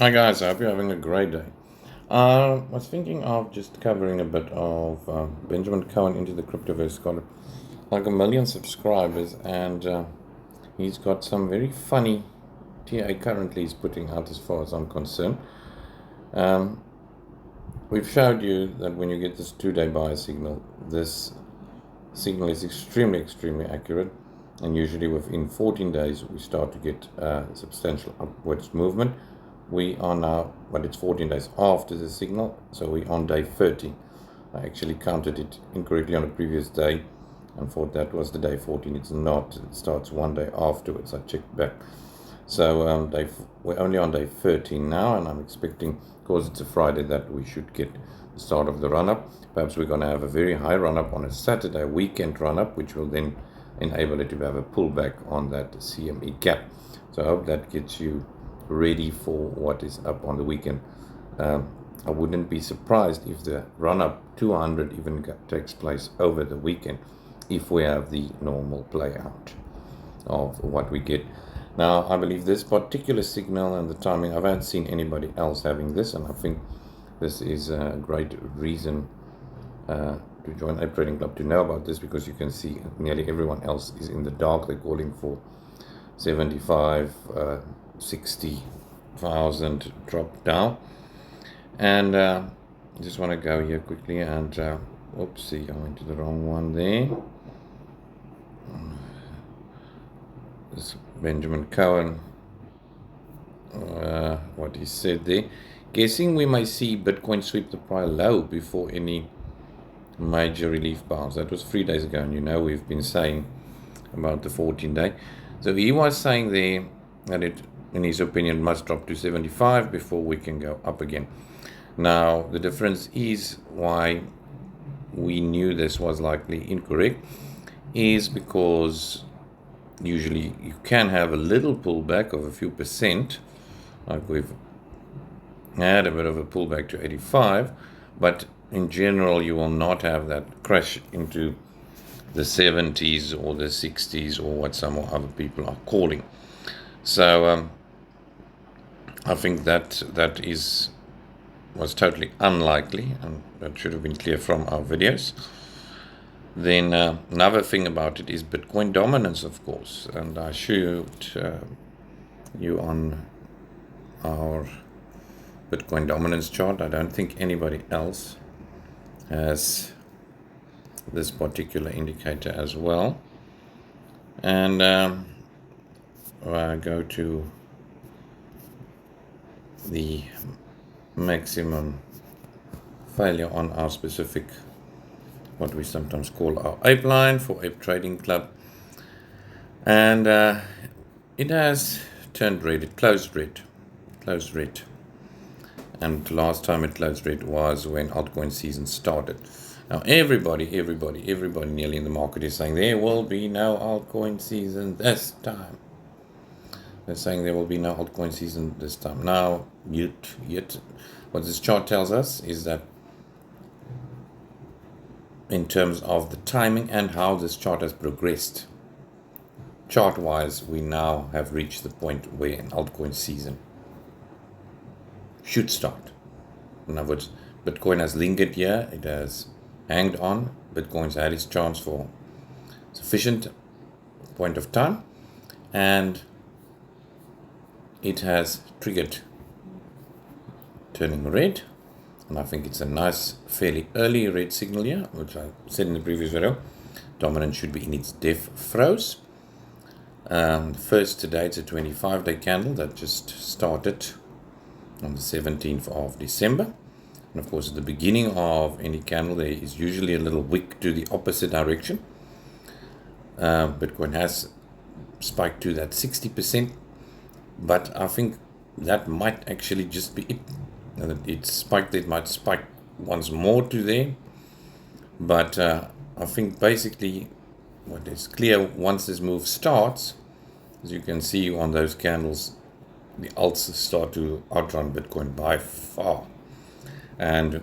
Hi guys, I hope you're having a great day. I was thinking of just covering a bit of Benjamin Cowen into the Cryptoverse. Got like 1 million subscribers, and he's got some very funny TA currently he's putting out as far as I'm concerned. We've showed you that when you get this 2-day buy signal, this signal is extremely accurate, and usually within 14 days we start to get substantial upwards movement. We are now, but it's 14 days after the signal, so we're on day 30. I actually counted it incorrectly on the previous day and thought that was the day 14. It's not. It starts one day afterwards. I checked back. So we're only on day 13 now, and I'm expecting, because it's a Friday, that we should get the start of the run-up. Perhaps we're going to have a very high run-up on a Saturday weekend run-up, which will then enable it to have a pullback on that CME gap. So I hope that gets you ready for what is up on the weekend. I wouldn't be surprised if the run-up 200 even takes place over the weekend, if we have the normal play out of what we get. Now, I believe this particular signal and the timing, I haven't seen anybody else having this, and I think this is a great reason to join a trading club to know about this, because you can see nearly everyone else is in the dark. They're calling for 75, 60,000 drop down. And I just want to go here quickly and oopsie, I went to the wrong one there. This Benjamin Cowen, what he said there. Guessing we may see Bitcoin sweep the prior low before any major relief bounce. That was 3 days ago, and you know we've been saying about the 14-day. So he was saying there that it, in his opinion, must drop to 75 before we can go up again. Now, the difference is why we knew this was likely incorrect is because usually you can have a little pullback of a few percent, like we've had a bit of a pullback to 85, but in general you will not have that crash into the 70s or the 60s or what some other people are calling. So I think that was totally unlikely, and that should have been clear from our videos. Then another thing about it is Bitcoin dominance, of course, and I showed you on our Bitcoin dominance chart. I don't think anybody else has this particular indicator as well. And I go to the maximum failure on our specific, what we sometimes call our ape line for Ape Trading Club, and it has turned red. It closed red, and last time it closed red was when altcoin season started. Now everybody nearly in the market is saying there will be no altcoin season this time. They're saying there will be no altcoin season this time. Now, yet, what this chart tells us is that in terms of the timing and how this chart has progressed, chart-wise, we now have reached the point where an altcoin season should start. In other words, Bitcoin has lingered here, it has hanged on, Bitcoin's had its chance for sufficient point of time, and it has triggered turning red, and I think it's a nice, fairly early red signal here, which I said in the previous video. Dominance should be in its death throes. First today, it's a 25-day candle that just started on the 17th of December. And of course, at the beginning of any candle, there is usually a little wick to the opposite direction. Bitcoin has spiked to that 60%. But I think that might actually just be it. It spiked, it might spike once more to there. But I think basically what is clear, once this move starts, as you can see on those candles, the alts start to outrun Bitcoin by far. And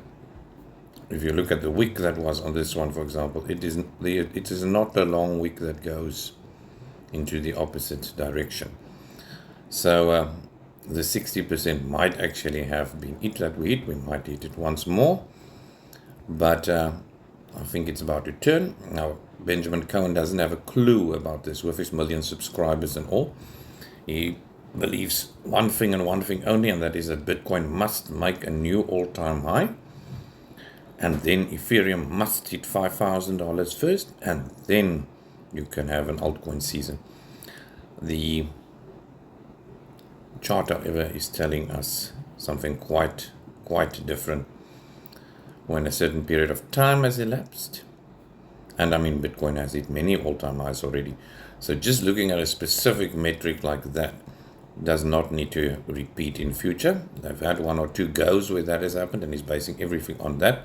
if you look at the wick that was on this one, for example, it is not a long wick that goes into the opposite direction. So the 60% might actually have been it that we hit. We might hit it once more, but I think it's about to turn. Now, Benjamin Cowen doesn't have a clue about this with his million subscribers and all. He believes one thing and one thing only, and that is that Bitcoin must make a new all-time high, and then Ethereum must hit $5,000 first, and then you can have an altcoin season. The chart, however, is telling us something quite different. When a certain period of time has elapsed, and I mean Bitcoin has hit many all-time highs already, so just looking at a specific metric like that does not need to repeat in future. They've had one or two goes where that has happened, and he's basing everything on that.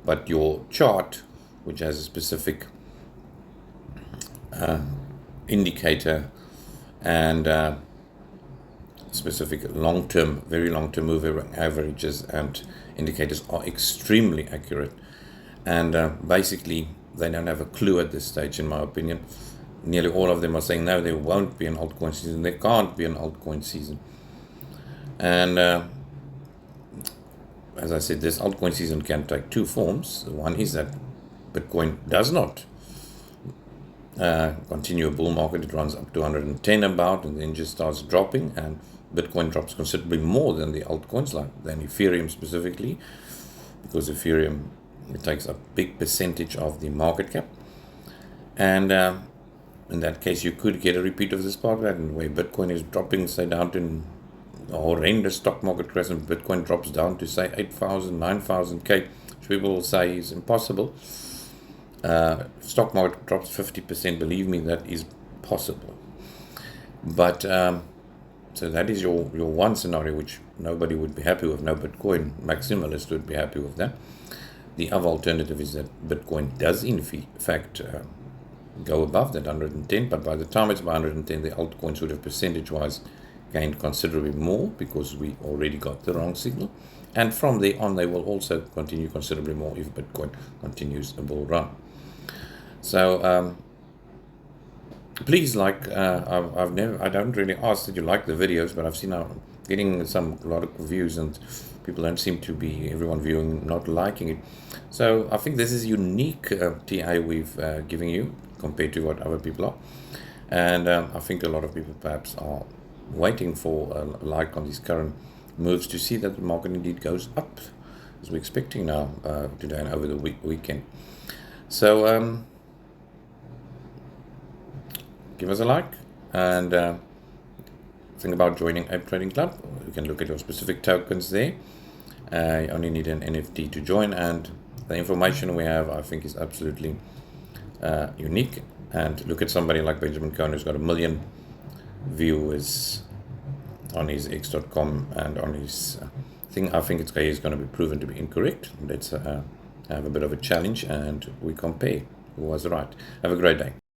But your chart, which has a specific indicator and specific long-term, very long-term moving averages and indicators, are extremely accurate. And basically, they don't have a clue at this stage, in my opinion. Nearly all of them are saying, no, there won't be an altcoin season. There can't be an altcoin season. And as I said, this altcoin season can take two forms. One is that Bitcoin does not continue a bull market. It runs up to 110 about, and then just starts dropping, and Bitcoin drops considerably more than the altcoins, than Ethereum specifically, because Ethereum, it takes a big percentage of the market cap. And in that case, you could get a repeat of this spark pattern where Bitcoin is dropping, say, down to a horrendous stock market crash, and Bitcoin drops down to, say, 8,000, 9,000K, which people will say is impossible. Stock market drops 50%. Believe me, that is possible. But so that is your one scenario, which nobody would be happy with. No Bitcoin maximalist would be happy with that. The other alternative is that Bitcoin does in fact go above that 110, but by the time it's by 110, the altcoins would have percentage-wise gained considerably more, because we already got the wrong signal. And from there on, they will also continue considerably more if Bitcoin continues a bull run. So please like, I don't really ask that you like the videos, but I've seen I'm getting a lot of views, and people don't seem to be, everyone viewing, not liking it. So I think this is unique TI we've given you compared to what other people are. And I think a lot of people perhaps are waiting for a like on these current moves to see that the market indeed goes up, as we're expecting now today and over the weekend. So give us a like, and think about joining Ape Trading Club. You can look at your specific tokens there. You only need an NFT to join, and the information we have, I think, is absolutely unique. And look at somebody like Benjamin Cowen, who's got 1 million viewers on his x.com and on his thing. I think he's going to be proven to be incorrect. Let's have a bit of a challenge, and we compare who was right. Have a great day.